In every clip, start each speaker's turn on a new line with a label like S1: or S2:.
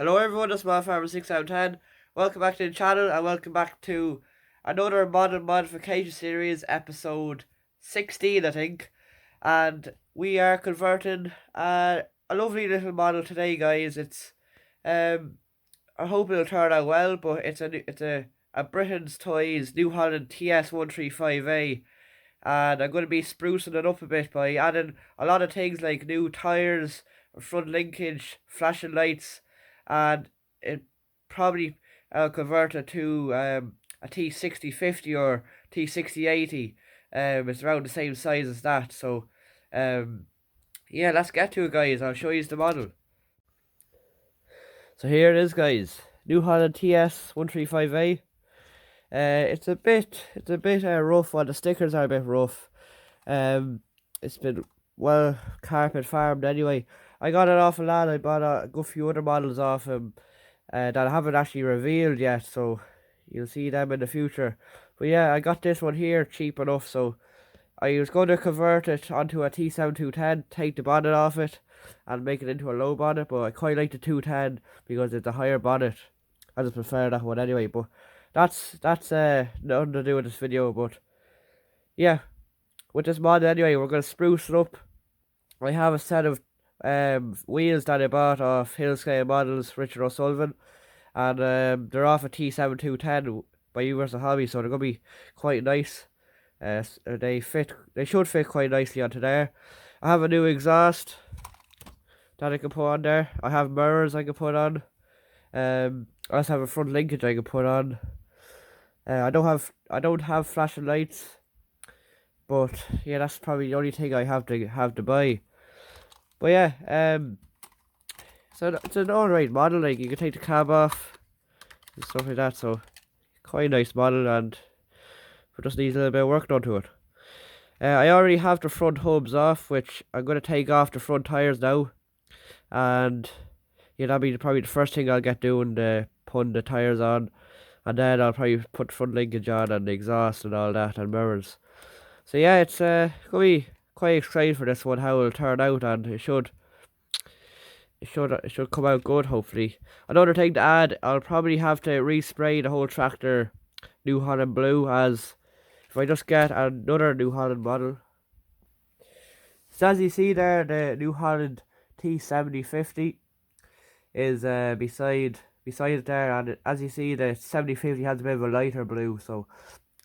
S1: Hello everyone, this is my Farmer 6 out of 10. Welcome back to the channel and welcome back to another model modification series, episode 16 I think. And we are converting a lovely little model today, guys. It's I hope it'll turn out well, but it's a Britain's Toys New Holland Ts135a. And I'm going to be sprucing it up a bit by adding a lot of things like new tyres, front linkage, flashing lights, and it probably convert it to a T6050 or T6080. It's around the same size as that. So, yeah, let's get to it, guys. I'll show you the model. So here it is, guys. New Holland TS135A. It's a bit rough. Well, the stickers are a bit rough. It's been well carpet farmed anyway. I got it off a lad. I bought a good few other models off him that I haven't actually revealed yet, so you'll see them in the future. But yeah, I got this one here cheap enough, so I was going to convert it onto a T7210, take the bonnet off it, and make it into a low bonnet. But I quite like the 210 because it's a higher bonnet. I just prefer that one anyway. But that's nothing to do with this video. But yeah, with this mod anyway, we're gonna spruce it up. I have a set of wheels that I bought off Hillscale Models, Richard O'Sullivan, and they're off a T7210 by Universal Hobby, so they're gonna be quite nice. They should fit quite nicely onto there. I have a new exhaust that I can put on there. I have mirrors I can put on. I also have a front linkage I can put on. I don't have flashing lights, but yeah, that's probably the only thing I have to buy. But yeah, so it's an alright model. Like, you can take the cab off and stuff like that. So quite a nice model, and it just needs a little bit of work done to it. I already have the front hubs off, which I'm going to take off the front tires now, and yeah, that'll be probably the first thing I'll get doing, putting the tires on, and then I'll probably put front linkage on and the exhaust and all that and mirrors. So yeah, it's gonna be quite excited for this one, how it'll turn out, and it should come out good, hopefully. Another thing to add, I'll probably have to respray the whole tractor New Holland blue, as if I just get another New Holland model. So as you see there, the New Holland T7050 is beside it there, and as you see, the 7050 has a bit of a lighter blue, so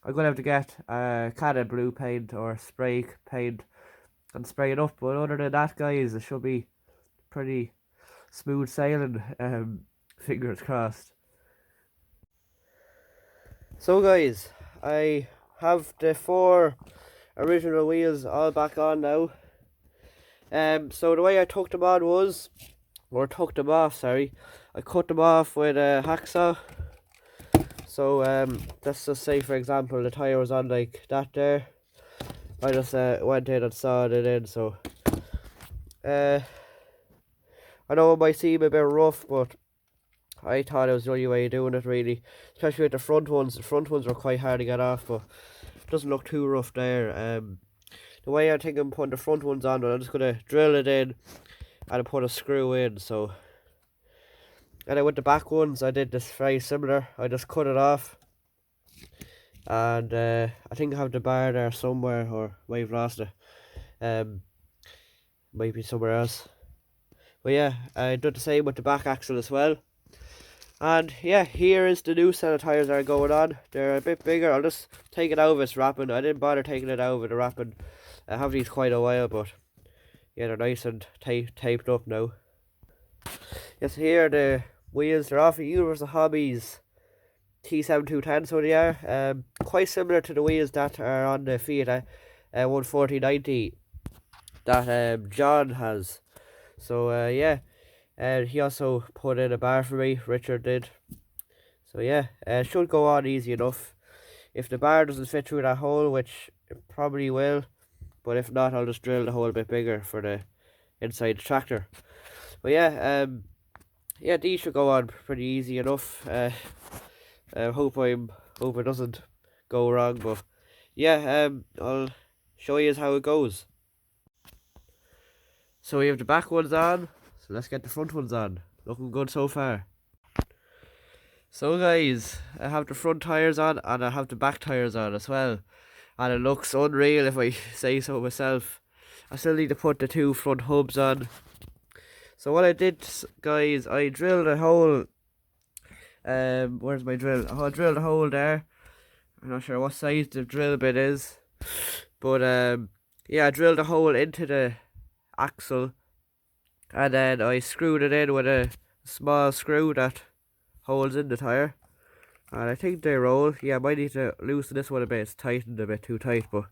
S1: I'm gonna have to get a can of blue paint or spray paint and spray it up. But other than that, guys, it should be pretty smooth sailing. Fingers crossed. So guys, I have the 4 original wheels all back on now. So the way I took them off, sorry, I cut them off with a hacksaw. So let's just say, for example, the tire was on like that there. I just went in and sawed it in. So I know it might seem a bit rough, but I thought it was the only way of doing it, really. Especially with the front ones. The front ones were quite hard to get off, but it doesn't look too rough there. The way I think I'm putting the front ones on, I'm just gonna drill it in and put a screw in. So, and then with the back ones, I did this very similar. I just cut it off, and I think I have the bar there somewhere, or might have lost it. Might be somewhere else. But yeah, I did the same with the back axle as well. And yeah, here is the new set of tires that are going on. They're a bit bigger. I'll just take it out of its wrapping. I didn't bother taking it out of the wrapping. I have these quite a while, but yeah, they're nice and taped up now. Yes, here are the wheels. They're off of Universal Hobbies T7210, so they are quite similar to the wheels that are on the Fiat 14090 that John has. So yeah, and he also put in a bar for me, Richard did. So yeah, it should go on easy enough. If the bar doesn't fit through that hole, which it probably will, but if not, I'll just drill the hole a bit bigger for the inside the tractor. But yeah, yeah, these should go on pretty easy enough. Hope it doesn't go wrong, but yeah, I'll show you how it goes. So we have the back ones on, so let's get the front ones on. looking good so far. So guys, I have the front tyres on and I have the back tyres on as well, and it looks unreal if I say so myself. I still need to put the two front hubs on. So what I did, guys, I drilled a hole. Where's my drill? I drilled a hole there. I'm not sure what size the drill bit is, but yeah, I drilled a hole into the axle, and then I screwed it in with a small screw that holds in the tyre, and I think they roll. Yeah, I might need to loosen this one a bit. It's tightened a bit too tight, but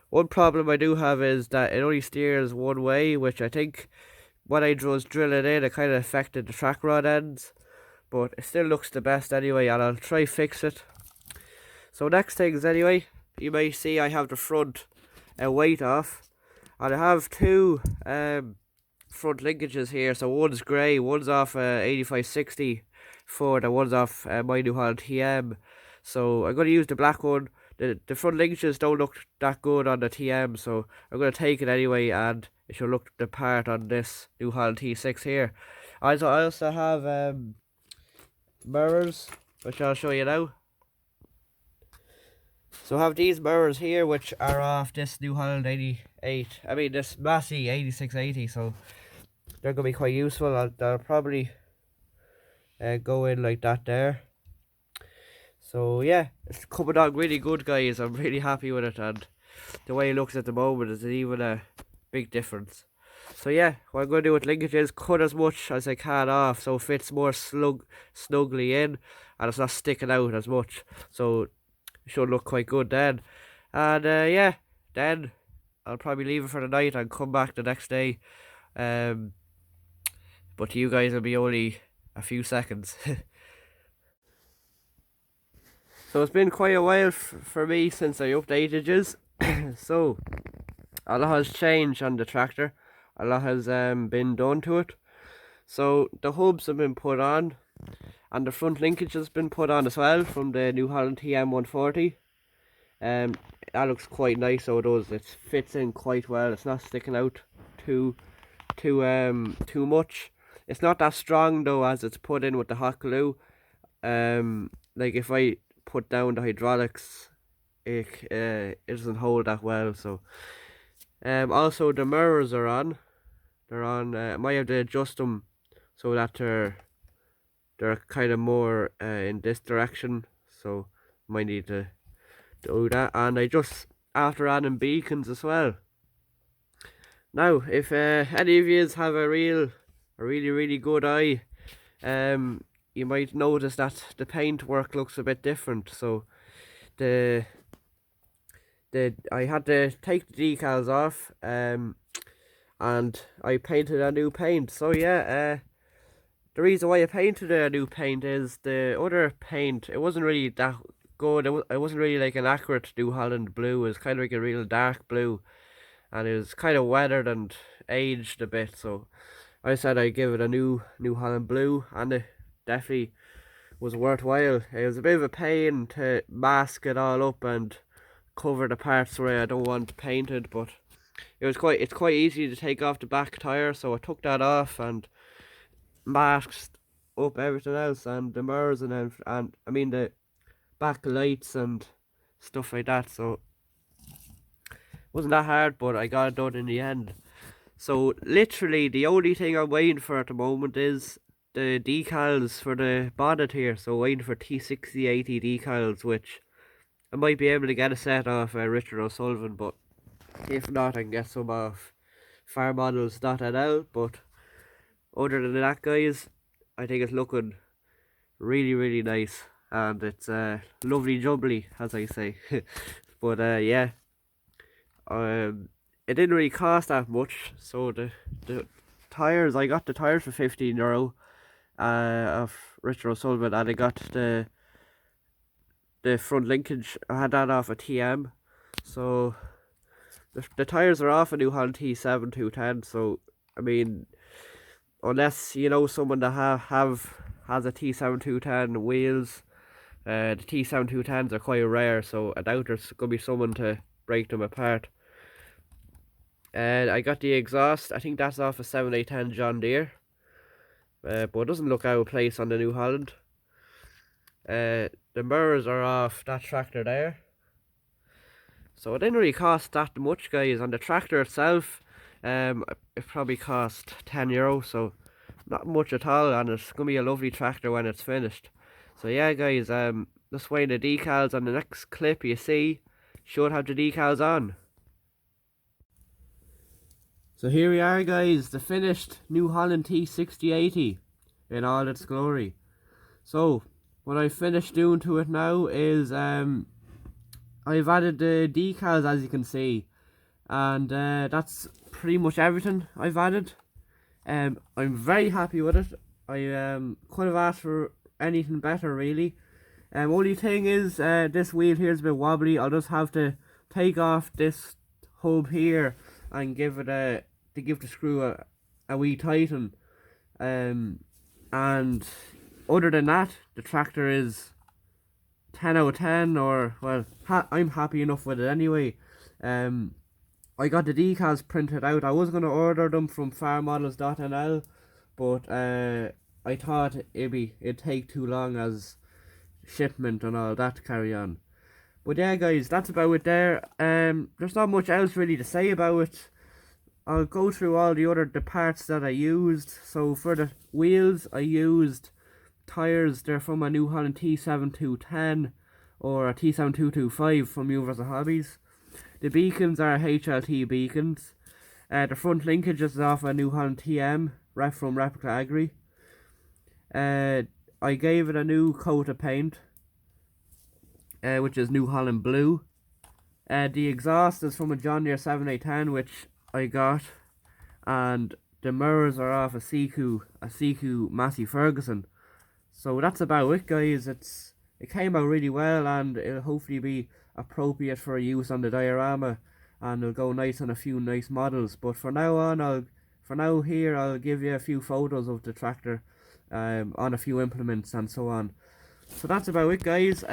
S1: one problem I do have is that it only steers one way, which I think when I was drilling in, it kind of affected the track rod ends, but it still looks the best anyway, and I'll try fix it. So next things anyway, you may see I have the front weight off, and I have two front linkages here. So one's grey, one's off 8560 Ford, and one's off my new Holland TM. So I'm going to use the black one. The front linkages don't look that good on the TM, so I'm going to take it anyway, and it should look the part on this new Holland T6 here. I also have mirrors, which I'll show you now. So I have these mirrors here, which are off this new Holland this Massey 8680, so they're going to be quite useful. They'll probably go in like that there. So yeah, it's coming on really good, guys. I'm really happy with it, and the way it looks at the moment is even a big difference. So yeah, what I'm going to do with linkage is cut as much as I can off, so it fits more snugly in, and it's not sticking out as much. So it should look quite good then. And yeah, then I'll probably leave it for the night and come back the next day. But you guys will be only a few seconds. So it's been quite a while for me since I updated this. So a lot has changed on the tractor. A lot has been done to it. So the hubs have been put on, and the front linkage has been put on as well from the new Holland TM140. That looks quite nice, so it does. It fits in quite well. It's not sticking out too much. It's not that strong though, as it's put in with the hot glue. Like if I put down the hydraulics, it doesn't hold that well. So also the mirrors are on. They're on. I might have to adjust them so that they're kind of more in this direction. So might need to do that. And I just after adding beacons as well. Now, if any of you have a really good eye, you might notice that the paint work looks a bit different. So I had to take the decals off, and I painted a new paint. So yeah, the reason why I painted a new paint is the other paint, it wasn't really that good. It wasn't really like an accurate New Holland blue. It was kind of like a real dark blue, and it was kind of weathered and aged a bit. So I said I'd give it a new Holland blue, and it definitely was worthwhile. It was a bit of a pain to mask it all up and cover the parts where I don't want painted, but it's quite easy to take off the back tire. So I took that off and masked up everything else, and the mirrors and I mean the back lights and stuff like that. So it wasn't that hard, but I got it done in the end. So literally the only thing I'm waiting for at the moment is the decals for the bonnet here. So waiting for T6080 decals, which I might be able to get a set off Richard O'Sullivan, but if not, I can get some off farmmodels.nl. But other than that, guys, I think it's looking really nice, and it's lovely jubbly, as I say. But yeah, it didn't really cost that much. So the tires, I got the tires for €15 of Richard O'Sullivan, and I got the front linkage. I had that off a TM. So the tires are off a new Holland T6210. So I mean, unless you know someone that has a T7210 wheels, the T7210s are quite rare, so I doubt there's gonna be someone to break them apart. And I got the exhaust. I think that's off a 7810 John Deere. but it doesn't look out of place on the New Holland. The mirrors are off that tractor there. So it didn't really cost that much, guys. On the tractor itself, it probably cost €10, so not much at all, and it's gonna be a lovely tractor when it's finished. So yeah, guys, just waiting the decals on the next clip you see should have the decals on. So here we are, guys, the finished New Holland T6080 in all its glory. So what I finished doing to it now is I've added the decals, as you can see, and that's pretty much everything I've added. I'm very happy with it. I couldn't have asked for anything better, really. Only thing is, this wheel here is a bit wobbly. I'll just have to take off this hub here and give the screw a wee tighten. And other than that, the tractor is 10 out of 10, or well, I'm happy enough with it anyway. I got the decals printed out. I was going to order them from farmodels.nl, but I thought it'd take too long as shipment and all that to carry on. But yeah, guys, that's about it there. There's not much else really to say about it. I'll go through all the parts that I used. So for the wheels, I used tires. They're from a New Holland T7210 or a T7225 from Movers and Hobbies. The beacons are HLT beacons. The front linkage is off a New Holland TM from Replica Agri. I gave it a new coat of paint, which is New Holland Blue. The exhaust is from a John Deere 7810, which I got, and the mirrors are off a CQ Massey Ferguson. So that's about it, guys. It came out really well, and it'll hopefully be appropriate for use on the diorama, and it'll go nice on a few nice models. But for now I'll give you a few photos of the tractor on a few implements and so on. So that's about it, guys.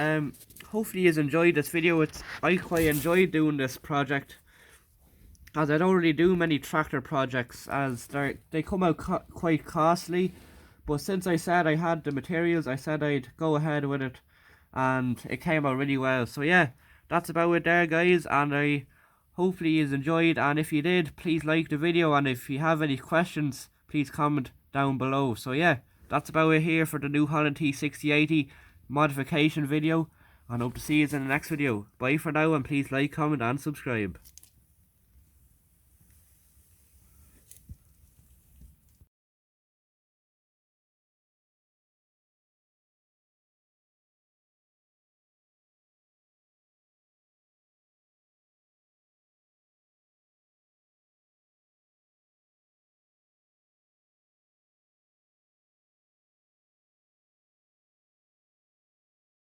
S1: Hopefully you enjoyed this video. I quite enjoyed doing this project, as I don't really do many tractor projects, as they come out quite costly. But since I said I had the materials, I said I'd go ahead with it, and it came out really well. So yeah, that's about it there, guys, and I hopefully you enjoyed, and if you did, please like the video, and if you have any questions, please comment down below. So yeah, that's about it here for the New Holland T6080 modification video, and hope to see you in the next video. Bye for now, and please like, comment and subscribe.